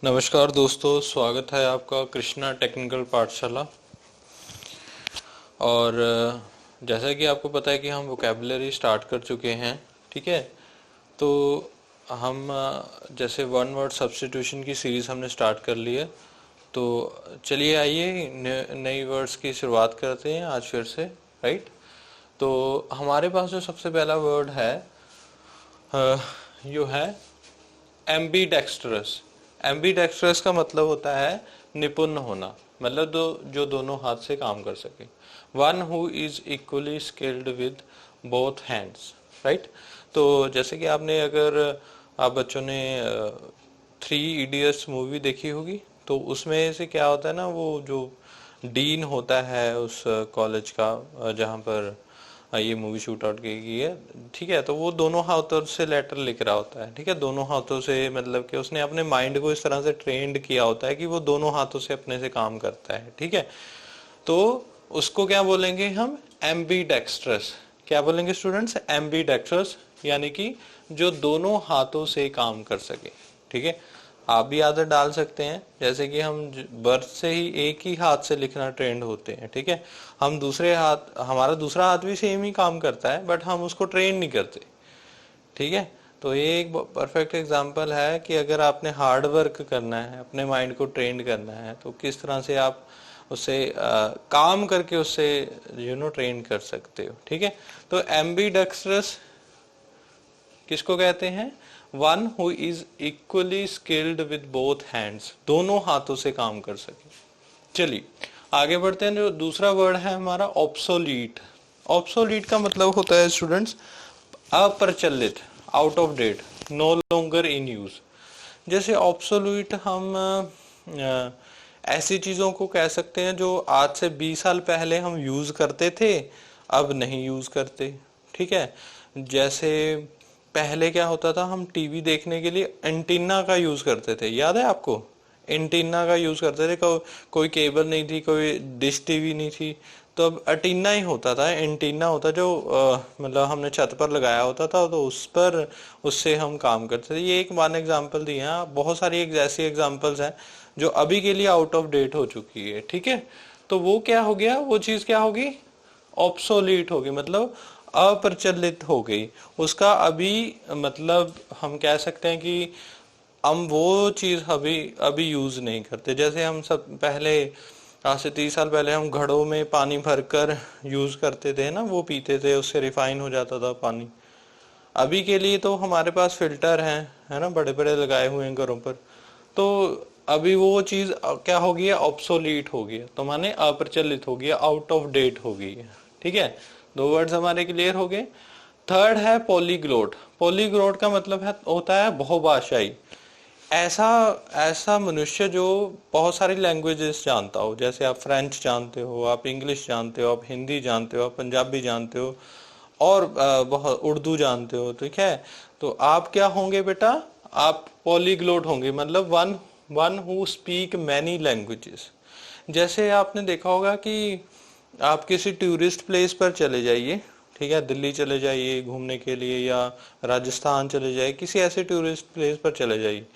नमस्कार दोस्तों, स्वागत है आपका कृष्णा टेक्निकल पाठशाला। और जैसा कि आपको पता है कि हम वोकेबलरी स्टार्ट कर चुके हैं। ठीक है, तो हम जैसे वन वर्ड सब्स्टिट्यूशन की सीरीज़ हमने स्टार्ट कर ली है। तो चलिए आइए नई वर्ड्स की शुरुआत करते हैं आज फिर से। राइट, तो हमारे पास जो सबसे पहला वर्ड है जो है एम्बीडेक्स्ट्रस। एम्बीडेक्स्ट्रस का मतलब होता है निपुण होना, मतलब जो दोनों हाथ से काम कर सके। One who is equally skilled with both hands. Right, तो जैसे कि अगर आप बच्चों ने थ्री इडियट्स मूवी देखी होगी, तो उसमें से क्या होता है ना, वो जो डीन होता है उस कॉलेज का जहाँ पर ये मूवी शूट आउट की है। ठीक है, तो वो दोनों हाथों से लेटर लिख रहा होता है। ठीक है, दोनों हाथों से, मतलब कि उसने अपने माइंड को इस तरह से ट्रेंड किया होता है कि वो दोनों हाथों से अपने से काम करता है। ठीक है, तो उसको क्या बोलेंगे हम? एम्बीडेक्स्ट्रस। क्या बोलेंगे स्टूडेंट्स? एम्बीडेक्स्ट्रस, यानी कि जो दोनों हाथों से काम कर सके। ठीक है, आप भी आदत डाल सकते हैं, जैसे कि हम बर्थ से ही एक ही हाथ से लिखना ट्रेंड होते हैं। ठीक है, हम दूसरे हाथ, हमारा दूसरा हाथ भी सेम ही काम करता है, बट हम उसको ट्रेन नहीं करते। ठीक है, तो ये एक परफेक्ट एग्जांपल है कि अगर आपने हार्ड वर्क करना है, अपने माइंड को ट्रेन करना है, तो किस तरह से आप उससे काम करके उससे ट्रेन कर सकते हो। ठीक है, तो एम्बीडेक्स्ट्रस किसको कहते हैं? One who is equally skilled with both hands, दोनों हाथों से काम कर सके। चलिए आगे बढ़ते हैं। जो दूसरा वर्ड है हमारा ऑब्सोलीट। ऑब्सोलीट का मतलब होता है स्टूडेंट्स अप्रचलित, out of date, no longer in use. जैसे ऑब्सोलीट हम ऐसी चीजों को कह सकते हैं जो आज से 20 साल पहले हम यूज करते थे, अब नहीं यूज करते। ठीक है, जैसे पहले क्या होता था, हम टीवी देखने के लिए एंटीना का यूज करते थे, याद है आपको? एंटीना का यूज करते थे। कोई केबल नहीं थी, कोई डिश टीवी नहीं थी, तो अब एंटीना ही होता था। एंटीना होता जो मतलब हमने छत पर लगाया होता था, तो उस पर उससे हम काम करते थे। ये एक वन एग्जांपल दी है, बहुत सारी एक ऐसी एग्जांपल्स हैं जो अभी के लिए आउट ऑफ डेट हो चुकी है। ठीक है, तो वो क्या हो गया, वो चीज क्या होगी? ऑब्सोलीट होगी, मतलब अप्रचलित हो गई। उसका अभी मतलब हम कह सकते हैं कि हम वो चीज अभी अभी यूज नहीं करते। जैसे हम सब पहले, आज से 30 साल पहले हम घड़ों में पानी भरकर यूज करते थे ना, वो पीते थे, उससे रिफाइन हो जाता था पानी। अभी के लिए तो हमारे पास फिल्टर हैं, है ना, बड़े बड़े लगाए हुए हैं घरों पर। तो अभी वो चीज क्या हो गई है? ऑब्सोलीट हो गई है, तो माने अप्रचलित हो गया, आउट ऑफ डेट हो गई है। ठीक है, दो वर्ड्स हमारे क्लियर हो गए। थर्ड है पॉलीग्लोट। पॉलीग्लोट का मतलब होता है बहुभाषाई। ऐसा ऐसा मनुष्य जो बहुत सारी लैंग्वेजेस जानता हो। जैसे आप फ्रेंच जानते हो, आप इंग्लिश जानते हो, आप हिंदी जानते हो, आप पंजाबी जानते हो, और बहुत उर्दू जानते हो। ठीक है, तो आप क्या होंगे बेटा? आप पॉलीग्लोट होंगे, मतलब one one who speak many languages. जैसे आपने देखा होगा कि आप किसी टूरिस्ट प्लेस पर चले जाइए, ठीक है, दिल्ली चले जाइए घूमने के लिए, या राजस्थान चले जाइए, किसी ऐसे टूरिस्ट प्लेस पर चले जाइए।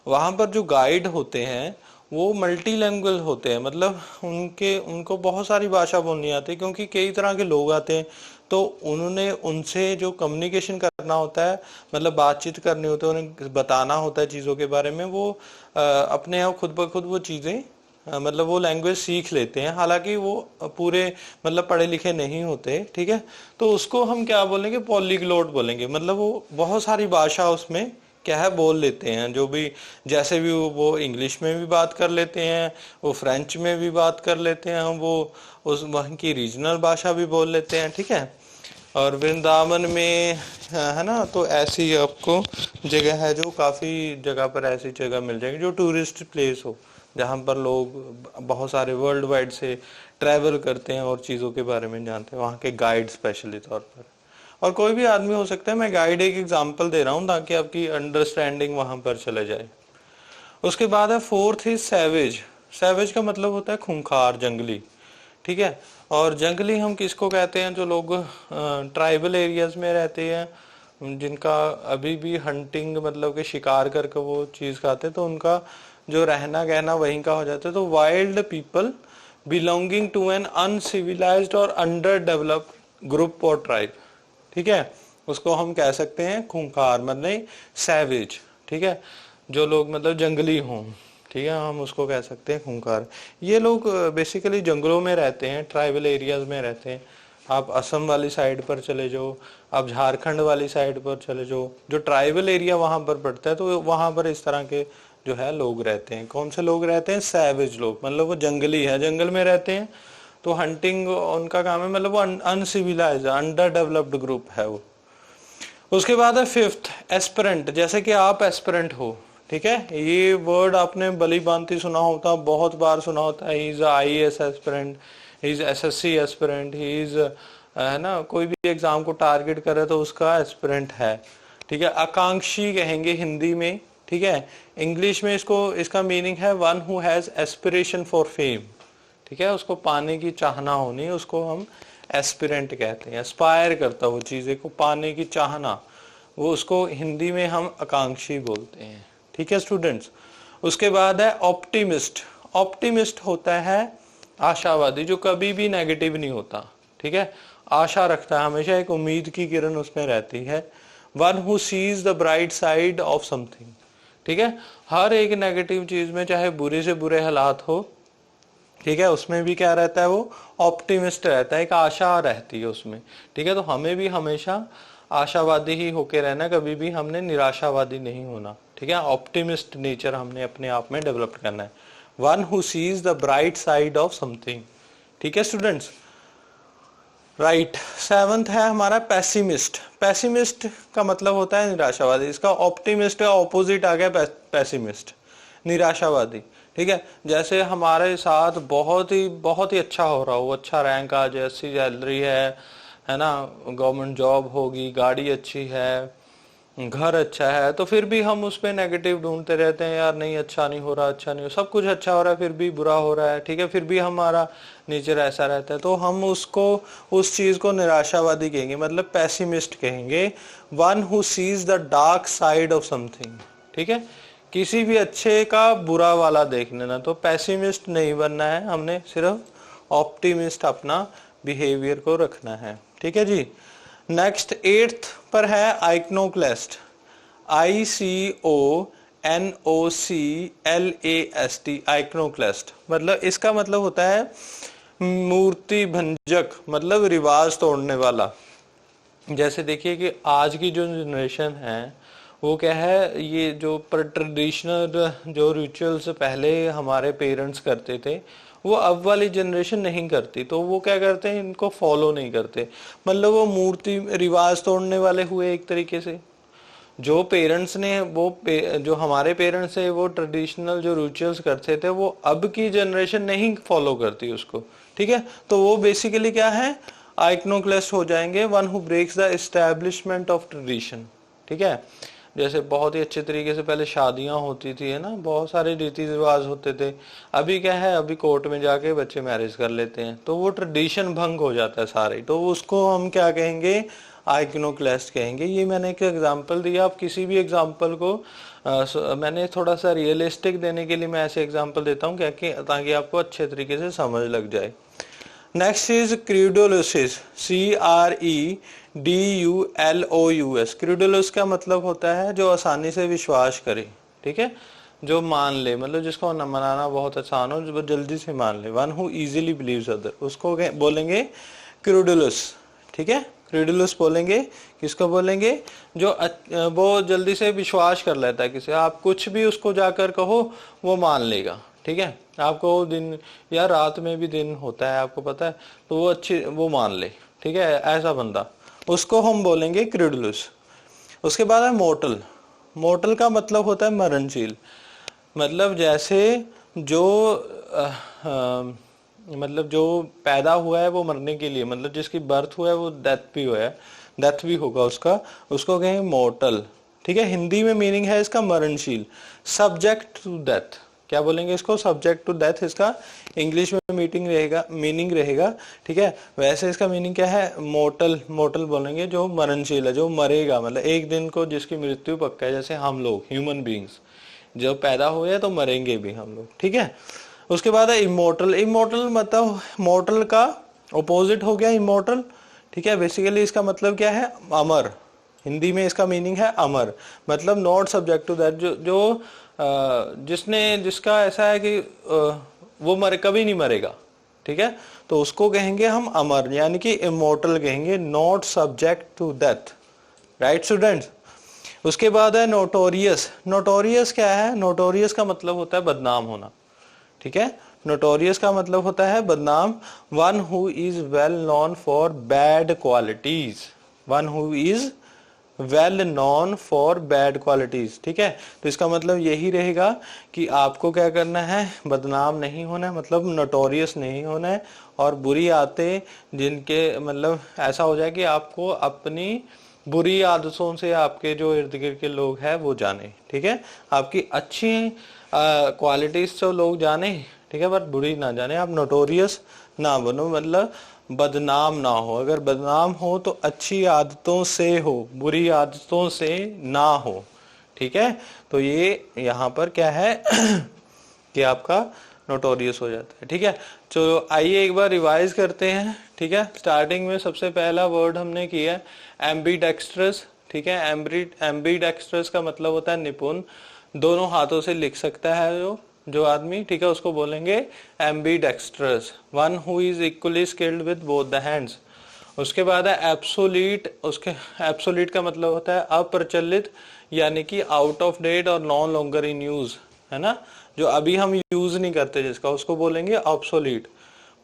वहां पर जो गाइड होते हैं वो मल्टी लैंग्वेज होते हैं, मतलब उनको बहुत सारी भाषा बोलनी आती है, क्योंकि कई तरह के लोग आते हैं। तो उन्होंने उनसे जो कम्युनिकेशन करना होता है, मतलब बातचीत करनी होती है, उन्हें बताना होता है चीज़ों के बारे में, वो अपने आप खुद ब खुद वो चीज़ें मतलब वो लैंग्वेज सीख लेते हैं, हालांकि वो पूरे मतलब पढ़े लिखे नहीं होते। ठीक है, तो उसको हम क्या बोलेंगे? पॉलीग्लोट बोलेंगे। मतलब वो बहुत सारी भाषा उसमें क्या है, बोल लेते हैं। जो भी, जैसे भी वो इंग्लिश में भी बात कर लेते हैं, वो फ्रेंच में भी बात कर लेते हैं, वो उस वहाँ की रीजनल भाषा भी बोल लेते हैं। ठीक है, और वृंदावन में है ना, तो ऐसी आपको जगह है, जो काफ़ी जगह पर ऐसी जगह मिल जाएगी जो टूरिस्ट प्लेस हो, जहाँ पर लोग बहुत सारे वर्ल्ड वाइड से ट्रैवल करते हैं और चीज़ों के बारे में जानते हैं, वहाँ के गाइड स्पेशली तौर पर। और कोई भी आदमी हो सकता है, मैं गाइड एक एग्जांपल दे रहा हूँ ताकि आपकी अंडरस्टैंडिंग वहां पर चले जाए। उसके बाद है फोर्थ इज सैवेज। सैवेज का मतलब होता है खूंखार, जंगली। ठीक है, और जंगली हम किसको कहते हैं? जो लोग ट्राइबल एरियाज में रहते हैं, जिनका अभी भी हंटिंग, मतलब कि शिकार करके वो चीज खाते हैं, तो उनका जो रहना गहना वहीं का हो जाता है। तो wild people belonging to an uncivilized और अंडर डेवलप्ड ग्रुप और ट्राइब, ठीक है, उसको हम कह सकते हैं खूंखार, मतलब सैवेज, ठीक है, जो लोग मतलब जंगली हों, ठीक है, हम उसको कह सकते हैं खूंखार। ये लोग बेसिकली जंगलों में रहते हैं, ट्राइबल एरियाज में रहते हैं। आप असम वाली साइड पर चले जाओ, आप झारखंड वाली साइड पर चले जाओ, जो ट्राइबल एरिया वहां पर पड़ता है, तो वहां पर इस तरह के जो है लोग रहते हैं। कौन से लोग रहते हैं? सैवेज लोग, मतलब वो जंगली है, जंगल में रहते हैं, तो हंटिंग उनका काम है, मतलब वो अनसिविलाइज अंडर डेवलप्ड ग्रुप है वो। उसके बाद है फिफ्थ एस्पिरेंट, जैसे कि आप एस्पिरेंट हो, ठीक है, ये वर्ड आपने भली भांति सुना होता, बहुत बार सुना होता है। He is IAS aspirant, he is SSC aspirant, he is, है ना, कोई भी एग्जाम को टारगेट करे तो उसका एस्पिरेंट है, ठीक है। आकांक्षी कहेंगे हिंदी में, ठीक है। इंग्लिश में इसको, इसका मीनिंग है one who has aspiration for fame, ठीक है, उसको पाने की चाहना होनी, उसको हम एस्पिरेंट कहते हैं। एस्पायर करता वो चीजें को पाने की चाहना, वो उसको हिंदी में हम आकांक्षी बोलते हैं, ठीक है स्टूडेंट्स। उसके बाद है ऑप्टिमिस्ट। ऑप्टिमिस्ट होता है आशावादी, जो कभी भी नेगेटिव नहीं होता, ठीक है, आशा रखता है, हमेशा एक उम्मीद की किरण उसमें रहती है। One who seize the bright side of something, ठीक है, हर एक नेगेटिव चीज में, चाहे बुरे से बुरे हालात हो, ठीक है, उसमें भी क्या रहता है, वो ऑप्टिमिस्ट रहता है, एक आशा रहती है उसमें, ठीक है। तो हमें भी हमेशा आशावादी ही होके रहना, कभी भी हमने निराशावादी नहीं होना, ठीक है। ऑप्टिमिस्ट नेचर हमने अपने आप में डेवलप करना है। One who seize the bright side of something, ठीक है स्टूडेंट्स, राइट। सेवंथ है हमारा पैसिमिस्ट। पैसिमिस्ट का मतलब होता है निराशावादी, इसका ऑप्टिमिस्ट का ऑपोजिट आ गया पैसिमिस्ट, निराशावादी, ठीक है। जैसे हमारे साथ बहुत ही अच्छा हो रहा हो, अच्छा रैंक आ जाए, अच्छी सैलरी है ना, गवर्नमेंट जॉब होगी, गाड़ी अच्छी है, घर अच्छा है, तो फिर भी हम उस पर नेगेटिव ढूंढते रहते हैं, यार नहीं अच्छा नहीं हो रहा, अच्छा नहीं हो, सब कुछ अच्छा हो रहा है फिर भी बुरा हो रहा है, ठीक है, फिर भी हमारा नेचर ऐसा रहता है, तो हम उसको, उस चीज को निराशावादी कहेंगे, मतलब पैसिमिस्ट कहेंगे। One who seize the dark side of something, ठीक है, किसी भी अच्छे का बुरा वाला देख लेना, तो पैसिमिस्ट नहीं बनना है, हमने सिर्फ ऑप्टिमिस्ट अपना बिहेवियर को रखना है, ठीक है जी। नेक्स्ट एट्थ पर है आइक्नोक्लेस्ट, ICONOCLAST, आइक्नोक्लेस्ट, मतलब इसका मतलब होता है मूर्ति भंजक, मतलब रिवाज तोड़ने वाला। जैसे देखिए कि आज की जो जनरेशन है वो क्या है, ये जो ट्रेडिशनल जो रिचुअल्स पहले हमारे पेरेंट्स करते थे, वो अब वाली जनरेशन नहीं करती, तो वो क्या करते हैं, इनको फॉलो नहीं करते, मतलब वो मूर्ति रिवाज तोड़ने वाले हुए एक तरीके से। जो पेरेंट्स ने जो हमारे पेरेंट्स है वो ट्रेडिशनल जो रिचुअल्स करते थे, वो अब की जनरेशन नहीं फॉलो करती उसको, ठीक है। तो वो बेसिकली क्या है, आइक्नोक्लेस्ट हो जाएंगे, one who breaks the establishment of tradition, ठीक है। जैसे बहुत ही अच्छे तरीके से पहले शादियां होती थी, है ना, बहुत सारे रीति रिवाज होते थे, अभी क्या है, अभी कोर्ट में जाके बच्चे मैरिज कर लेते हैं, तो वो ट्रेडिशन भंग हो जाता है सारे, तो उसको हम क्या कहेंगे, आइक्नोक्लेस्ट कहेंगे। ये मैंने एक एग्जांपल दिया, आप किसी भी एग्जांपल को मैंने थोड़ा सा रियलिस्टिक देने के लिए मैं ऐसे एग्जांपल देता हूँ, क्या कि ताकि आपको अच्छे तरीके से समझ लग जाए। Next is credulous, CREDULOUS। Credulous का मतलब होता है जो आसानी से विश्वास करे, ठीक है, जो मान ले, मतलब जिसको मनाना बहुत आसान हो, जो जल्दी से मान ले। One who easily believes other, उसको बोलेंगे क्रीडोलोस, ठीक है, क्रीडोलोस बोलेंगे। किसको बोलेंगे, जो वो जल्दी से विश्वास कर लेता है किसी, आप कुछ भी उसको जाकर कहो वो मान लेगा, ठीक है। आपको दिन या रात में भी दिन होता है, आपको पता है, तो वो मान ले, ठीक है, ऐसा बंदा, उसको हम बोलेंगे क्रीडुलस। उसके बाद है मोर्टल। मोर्टल का मतलब होता है मरणशील, मतलब जैसे जो मतलब जो पैदा हुआ है वो मरने के लिए, मतलब जिसकी बर्थ हुआ है वो डेथ भी होगा उसका, उसको कहेंगे मोर्टल, ठीक है। हिंदी में मीनिंग है इसका मरणशील, सब्जेक्ट टू डेथ, क्या बोलेंगे इसको, सब्जेक्ट टू डेथ, इसका इंग्लिश में मीनिंग रहेगा, ठीक है। वैसे इसका मीनिंग क्या है, मोर्टल बोलेंगे जो मरणशील है, जो मरेगा, मतलब एक दिन को जिसकी मृत्यु पक्का है, जैसे हम लोग ह्यूमन बींग्स, जब पैदा हुए तो मरेंगे भी हम लोग, ठीक है। उसके बाद है इमोर्टल। इमोर्टल मतलब मोर्टल का ऑपोजिट हो गया इमोर्टल, ठीक है। बेसिकली इसका मतलब क्या है, अमर। हिंदी में इसका मीनिंग है अमर, मतलब नॉट सब्जेक्ट टू दैट, जो जिसका ऐसा है कि वो कभी नहीं मरेगा, ठीक है। तो उसको कहेंगे हम अमर, यानी कि इमोर्टल कहेंगे, not subject to death, right students. उसके बाद है नोटोरियस। नोटोरियस क्या है, नोटोरियस का मतलब होता है बदनाम होना, ठीक है। नोटोरियस का मतलब होता है बदनाम। One who is well known for bad qualities, one who is well known for bad qualities, ठीक है। तो इसका मतलब यही रहेगा कि आपको क्या करना है, बदनाम नहीं होना है, मतलब नोटोरियस नहीं होना है, और बुरी आदतें जिनके मतलब ऐसा हो जाए कि आपको अपनी बुरी आदतों से आपके जो इर्द गिर्द के लोग हैं वो जाने, ठीक है। आपकी अच्छी क्वालिटीज तो लोग जाने, ठीक है, बट बुरी ना जाने। आप नोटोरियस ना बनो, मतलब बदनाम ना हो। अगर बदनाम हो तो अच्छी आदतों से हो, बुरी आदतों से ना हो, ठीक है। तो ये यहाँ पर क्या है कि आपका नोटोरियस हो जाता है, ठीक है। तो आइए एक बार रिवाइज करते हैं, ठीक है। स्टार्टिंग में सबसे पहला वर्ड हमने किया एम्बीडेक्स्ट्रस, ठीक है। एम्बीडेक्स्ट्रस का मतलब होता है निपुण, दोनों हाथों से लिख सकता है जो आदमी, ठीक है, उसको बोलेंगे ambidextrous. One who is equally skilled with both the hands. उसके बाद है एब्सोल्यूट। उसके एब्सोल्यूट का मतलब होता है अप्रचलित, यानी कि आउट ऑफ डेट और नॉन लॉन्गर इन यूज, है ना, जो अभी हम यूज नहीं करते जिसका, उसको बोलेंगे ऑब्सोलीट।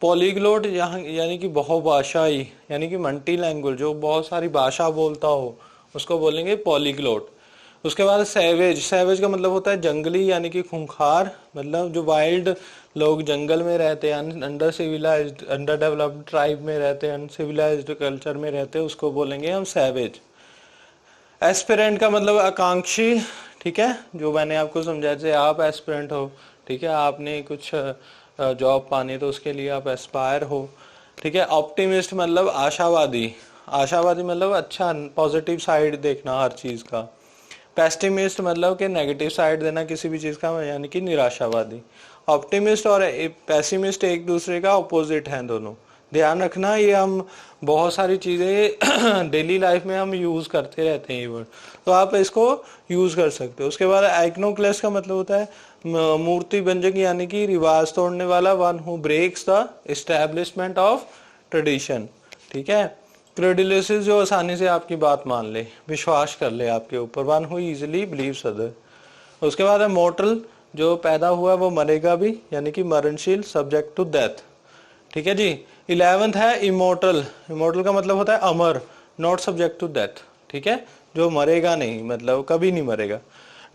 पॉलीग्लोट यानी कि बहुभाषाई, यानी कि मल्टी लैंग्वेज, जो बहुत सारी भाषा बोलता हो, उसको बोलेंगे पॉलीग्लोट। उसके बाद सैवेज। सैवेज का मतलब होता है जंगली, यानी कि खूंखार, मतलब जो वाइल्ड लोग जंगल में रहते हैं, under civilized, under developed tribe में रहते हैं, अनसिविलाइज्ड कल्चर में रहते हैं, उसको बोलेंगे हम सैवेज। एस्पिरेंट का मतलब आकांक्षी, ठीक है, जो मैंने आपको समझाया, जैसे आप एस्पिरेंट हो, ठीक है, आपने कुछ जॉब पानी तो उसके लिए आप एस्पायर हो, ठीक है। ऑप्टिमिस्ट मतलब आशावादी, आशावादी मतलब अच्छा पॉजिटिव साइड देखना हर चीज का। पेस्टिमिस्ट मतलब कि नेगेटिव साइड देना किसी भी चीज का, यानी कि निराशावादी। ऑप्टिमिस्ट और पेसिमिस्ट एक दूसरे का अपोजिट हैं दोनों, ध्यान रखना। ये हम बहुत सारी चीजें डेली लाइफ में हम यूज करते रहते हैं ये वर्ड, तो आप इसको यूज कर सकते हो। उसके बाद आइकनोक्लेस्ट का मतलब होता है मूर्ति भंजक, यानी कि रिवाज तोड़ने वाला, one who breaks the establishment of tradition, ठीक है। क्रेडुलस जो आसानी से आपकी बात मान ले, विश्वास कर ले आपके ऊपर, one who easily believes other. उसके बाद है मोर्टल, जो पैदा हुआ वो मरेगा भी, यानी कि मरणशील, सब्जेक्ट टू डेथ, ठीक है जी। 11th है इमोर्टल। इमोर्टल का मतलब होता है अमर, नॉट सब्जेक्ट टू डेथ, ठीक है, जो मरेगा नहीं, मतलब कभी नहीं मरेगा।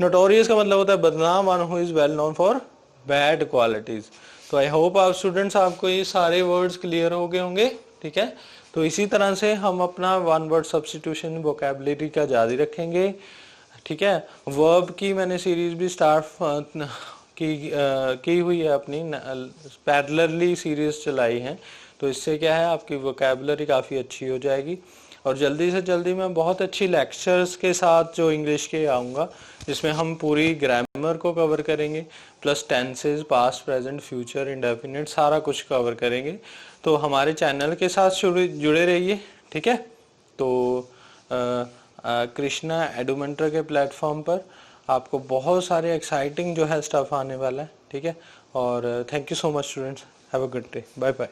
नोटोरियस का मतलब होता है बदनाम, one who is well known for bad qualities. तो आई होप आप स्टूडेंट्स, आपको ये सारे वर्ड्स क्लियर हो गए होंगे, ठीक है। तो इसी तरह से हम अपना वन वर्ड सब्स्टिट्यूशन वोकैबुलरी का जारी रखेंगे, ठीक है। वर्ब की मैंने सीरीज भी स्टार्ट की हुई है, अपनी पैरेलली सीरीज चलाई है, तो इससे क्या है आपकी वोकैबुलरी काफ़ी अच्छी हो जाएगी। और जल्दी से जल्दी मैं बहुत अच्छी लेक्चर्स के साथ जो इंग्लिश के आऊँगा, जिसमें हम पूरी ग्रामर को कवर करेंगे, plus tenses, past, present, future, indefinite, सारा कुछ कवर करेंगे। तो हमारे चैनल के साथ जुड़े रहिए, ठीक है। तो कृष्णा एडुमेंटर के प्लेटफॉर्म पर आपको बहुत सारे एक्साइटिंग जो है स्टफ आने वाला है, ठीक है। और thank you so much students, have a good day, bye bye.